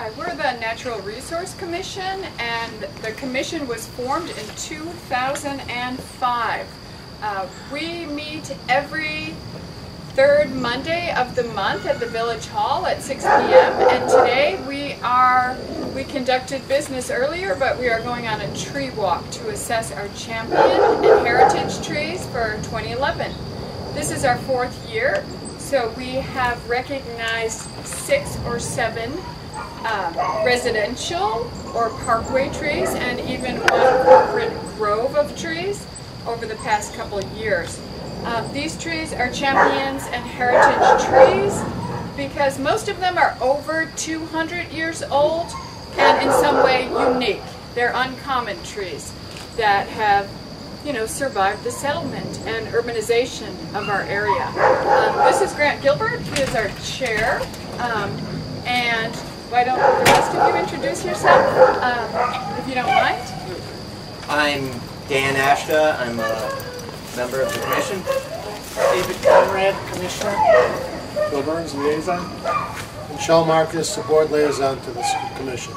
Hi, we're the Natural Resource Commission, and the commission was formed in 2005. We meet every third Monday of the month at the Village Hall at 6 p.m. and today we conducted business earlier, but we are going on a tree walk to assess our champion and heritage trees for 2011. This is our fourth year, so we have recognized 6 or 7 residential or parkway trees and even one corporate grove of trees over the past couple of years. These trees are champions and heritage trees because most of them are over 200 years old and in some way unique. They're uncommon trees that have, survived the settlement and urbanization of our area. This is Grant Gilbert. He is our chair. And why don't the rest of you introduce yourself, if you don't mind? I'm Dan Ashta. I'm a member of the commission. David Conrad, Commissioner. Bill Burns, Liaison. And Michelle Marcus, the Board Liaison to this commission.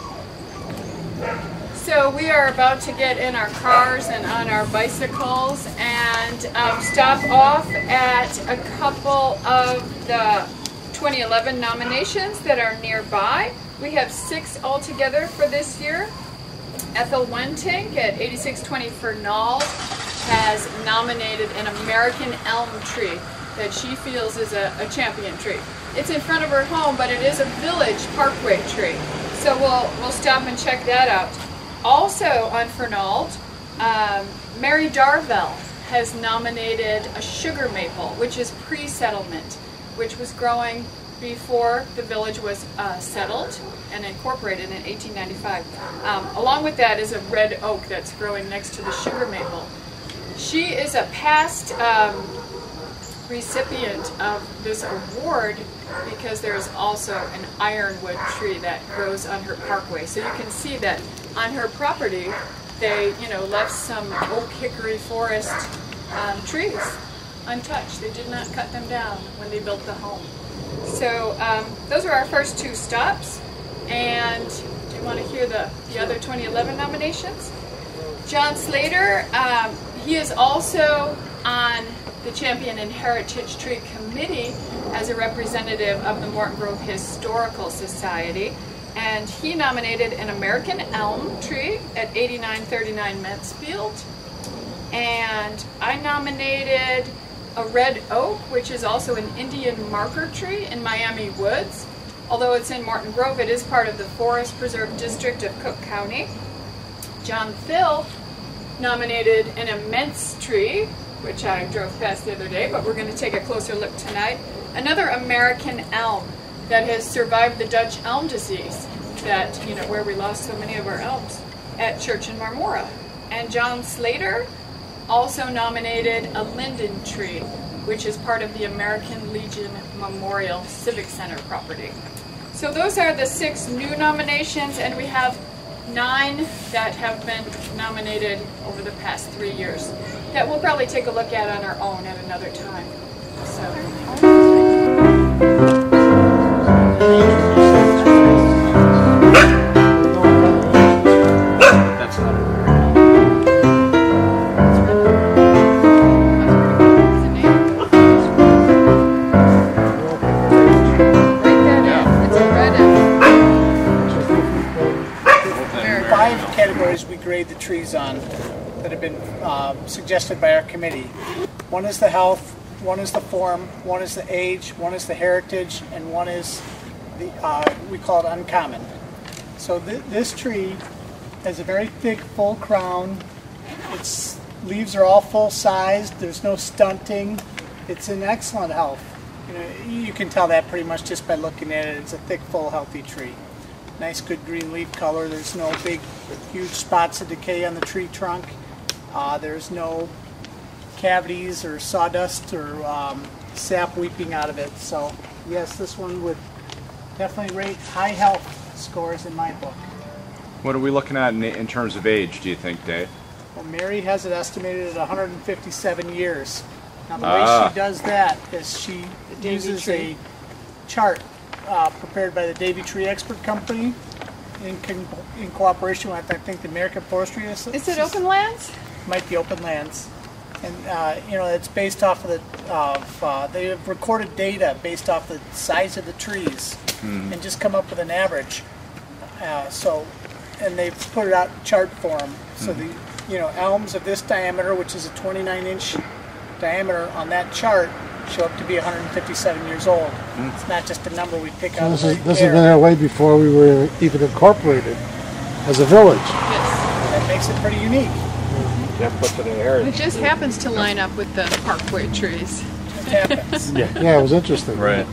So we are about to get in our cars and on our bicycles and stop off at a couple of the 2011 nominations that are nearby. We have 6 altogether for this year. Ethel Wentink at 8620 Fernald has nominated an American elm tree that she feels is a champion tree. It's in front of her home, but it is a village parkway tree. So we'll stop and check that out. Also on Fernald, Mary Darvell has nominated a sugar maple, which is pre-settlement, which was growing before the village was settled and incorporated in 1895. Along with that is a red oak that's growing next to the sugar maple. She is a past recipient of this award because there is also an ironwood tree that grows on her parkway. So you can see that on her property they left some oak hickory forest trees untouched. They did not cut them down when they built the home. So those are our first 2 stops. And do you want to hear the other 2011 nominations? John Slater, he is also on the Champion and Heritage Tree Committee as a representative of the Morton Grove Historical Society. And he nominated an American elm tree at 8939 Mansfield. And I nominated a red oak, which is also an Indian marker tree in Miami Woods. Although it's in Morton Grove, it is part of the Forest Preserve District of Cook County. John Thill nominated an immense tree, which I drove past the other day, but we're going to take a closer look tonight. Another American elm that has survived the Dutch elm disease, that, where we lost so many of our elms, at Church in Marmora. And John Slater also nominated a linden tree, which is part of the American Legion Memorial Civic Center property. So those are the 6 new nominations, and we have 9 that have been nominated over the past 3 years that we'll probably take a look at on our own at another time. We grade the trees on that have been suggested by our committee. One is the health, one is the form, one is the age, one is the heritage, and one is the we call it uncommon. So this tree has a very thick, full crown. Its leaves are all full-sized. There's no stunting. It's in excellent health. You can tell that pretty much just by looking at it. It's a thick, full, healthy tree. Nice good green leaf color. There's no big huge spots of decay on the tree trunk. There's no cavities or sawdust or sap weeping out of it. So yes, this one would definitely rate high health scores in my book. What are we looking at in terms of age, do you think, Dave? Well, Mary has it estimated at 157 years. Now the way she does that is she uses a chart prepared by the Davy Tree Expert Company, in cooperation with, I think, the American Forestry Association. Is it open lands? Might be open lands. And, it's based off of they have recorded data based off the size of the trees and just come up with an average. And they've put it out in chart form. So the, elms of this diameter, which is a 29-inch diameter on that chart, show up to be 157 years old. It's not just a number we pick out. This has been there way before we were even incorporated as a village. Yes. That makes it pretty unique. That puts it in heritage. It just happens to line up with the parkway trees. It happens. Yeah, it was interesting. Right.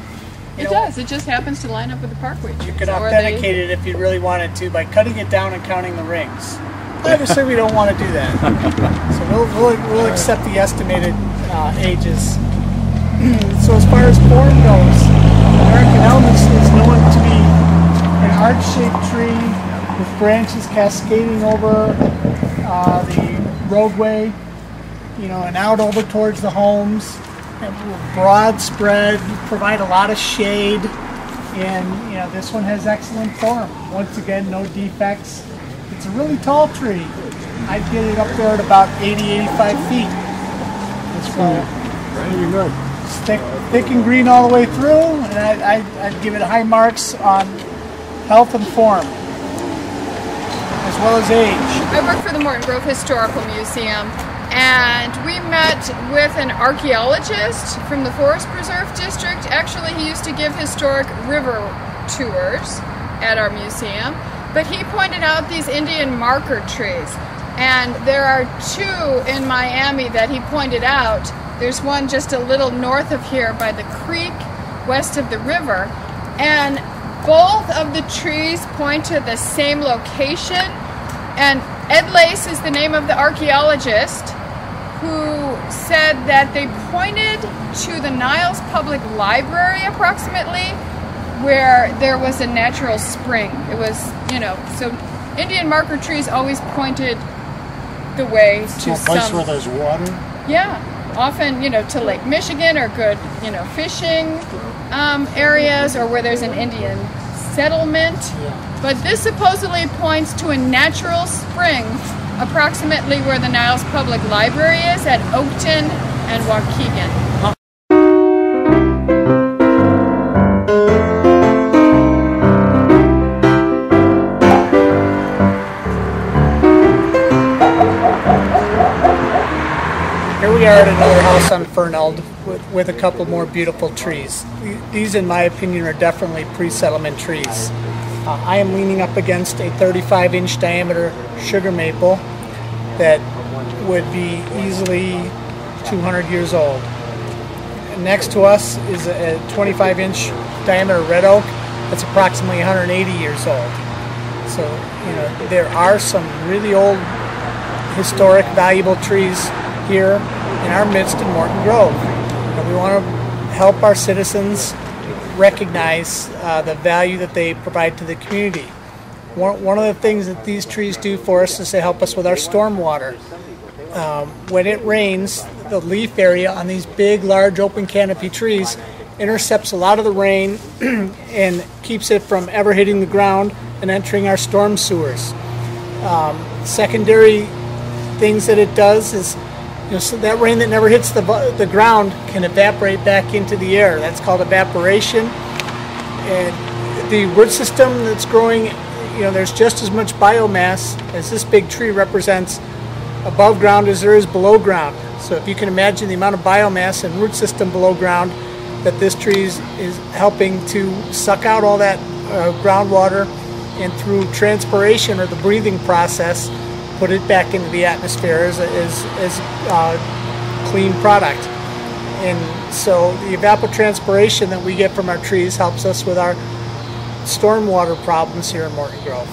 It does. It just happens to line up with the parkway trees. You could Or authenticate it if you really wanted to by cutting it down and counting the rings. Obviously, we don't want to do that. So we'll accept the estimated ages. So as far as form goes, American elm is known to be an arch-shaped tree with branches cascading over the roadway, and out over towards the homes, and broad spread, provide a lot of shade, and this one has excellent form. Once again, no defects. It's a really tall tree. I'd get it up there at about 80-85 feet. It's Pretty good. thick and green all the way through, and I'd give it high marks on health and form, as well as age. I work for the Morton Grove Historical Museum, and we met with an archaeologist from the Forest Preserve District. Actually, he used to give historic river tours at our museum, but he pointed out these Indian marker trees, and there are two in Miami that he pointed out. There's one just a little north of here by the creek, west of the river, and both of the trees point to the same location. And Ed Lace is the name of the archaeologist who said that they pointed to the Niles Public Library approximately, where there was a natural spring. It was, so Indian marker trees always pointed the way to A place where there's water. Yeah, often, to Lake Michigan or good, fishing areas, or where there's an Indian settlement. But this supposedly points to a natural spring approximately where the Niles Public Library is at Oakton and Waukegan. Here we are at another house on Fernald with a couple more beautiful trees. These, in my opinion, are definitely pre-settlement trees. I am leaning up against a 35-inch diameter sugar maple that would be easily 200 years old. And next to us is a 25-inch diameter red oak that's approximately 180 years old. So, there are some really old, historic, valuable trees here in our midst in Morton Grove. And we want to help our citizens recognize the value that they provide to the community. One of the things that these trees do for us is they help us with our stormwater. When it rains, the leaf area on these big, large, open canopy trees intercepts a lot of the rain and keeps it from ever hitting the ground and entering our storm sewers. Secondary things that it does is, so that rain that never hits the ground can evaporate back into the air. That's called evaporation. And the root system that's growing, there's just as much biomass as this big tree represents above ground as there is below ground. So if you can imagine the amount of biomass and root system below ground that this tree is helping to suck out all that groundwater, and through transpiration or the breathing process, put it back into the atmosphere as clean product. And so the evapotranspiration that we get from our trees helps us with our stormwater problems here in Morton Grove.